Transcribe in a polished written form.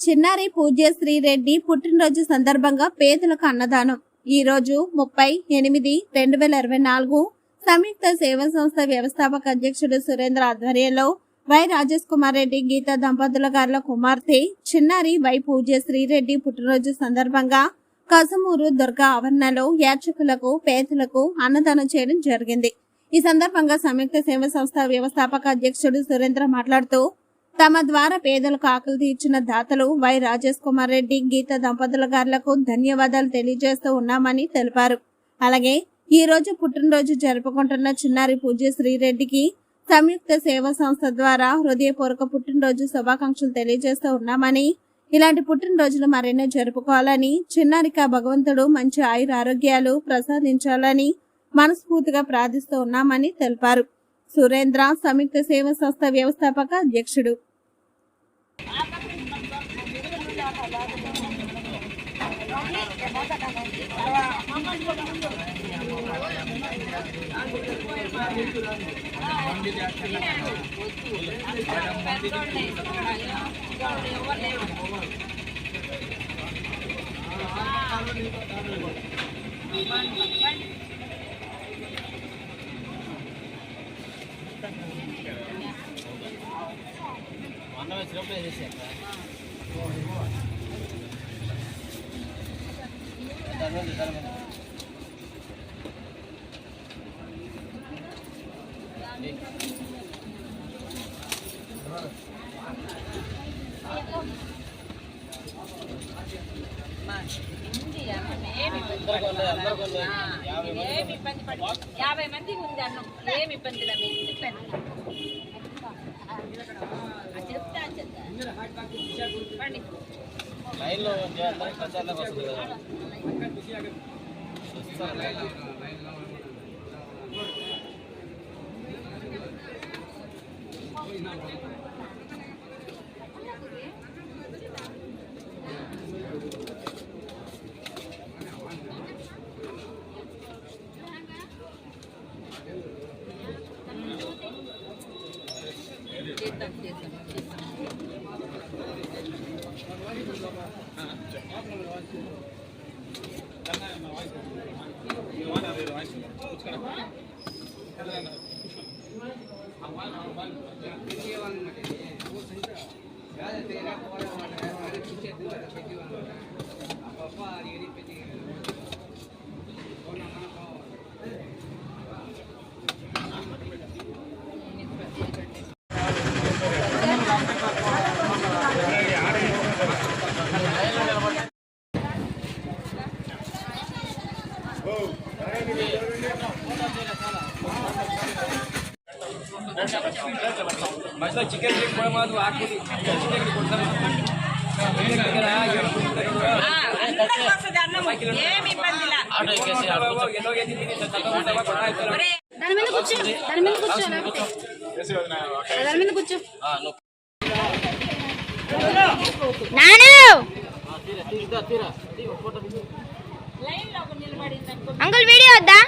చిన్నారి పూజ్య శ్రీరెడ్డి పుట్టినరోజు సందర్భంగా పేదలకు అన్నదానం. ఈ రోజు 30/8/2024 సంయుక్త సేవా సంస్థ వ్యవస్థాపక అధ్యక్షుడు సురేంద్ర ఆధ్వర్యంలో వై రాజేష్ కుమార్ రెడ్డి గీత దంపతుల గారుల కుమార్తె చిన్నారి వై పూజ్య శ్రీరెడ్డి పుట్టినరోజు సందర్భంగా కసుమూరు దుర్గా ఆవరణలో యాచకులకు పేదలకు అన్నదానం చేయడం జరిగింది. ఈ సందర్భంగా సంయుక్త సేవా సంస్థ వ్యవస్థాపక అధ్యక్షుడు సురేంద్ర మాట్లాడుతూ తమ ద్వారా పేదలకు ఆకలి తీర్చిన దాతలు వై రాజేష్ కుమార్ రెడ్డి గీత దంపతుల గారులకు ధన్యవాదాలు తెలియజేస్తూ ఉన్నామని తెలిపారు. అలాగే ఈ రోజు పుట్టినరోజు జరుపుకుంటున్న చిన్నారి పూజ్య శ్రీరెడ్డికి సంయుక్త సేవా సంస్థ ద్వారా హృదయపూర్వక పుట్టినరోజు శుభాకాంక్షలు తెలియజేస్తూ ఉన్నామని, ఇలాంటి పుట్టినరోజులు మరెన్నో జరుపుకోవాలని, చిన్నారికి భగవంతుడు మంచి ఆయుర ఆరోగ్యాలు ప్రసాదించాలని మనస్ఫూర్తిగా ప్రార్థిస్తూ ఉన్నామని తెలిపారు. సురేంద్ర సంయుక్త సేవా సంస్థ వ్యవస్థాపక అధ్యక్షుడు. యాభై మంది ఉంది అన్నం ఏమి ఇబ్బంది లైన్లో ప్రచారం వస్తుంది కదా. చికెన్ అంకుల్ వీడియో వద్దా?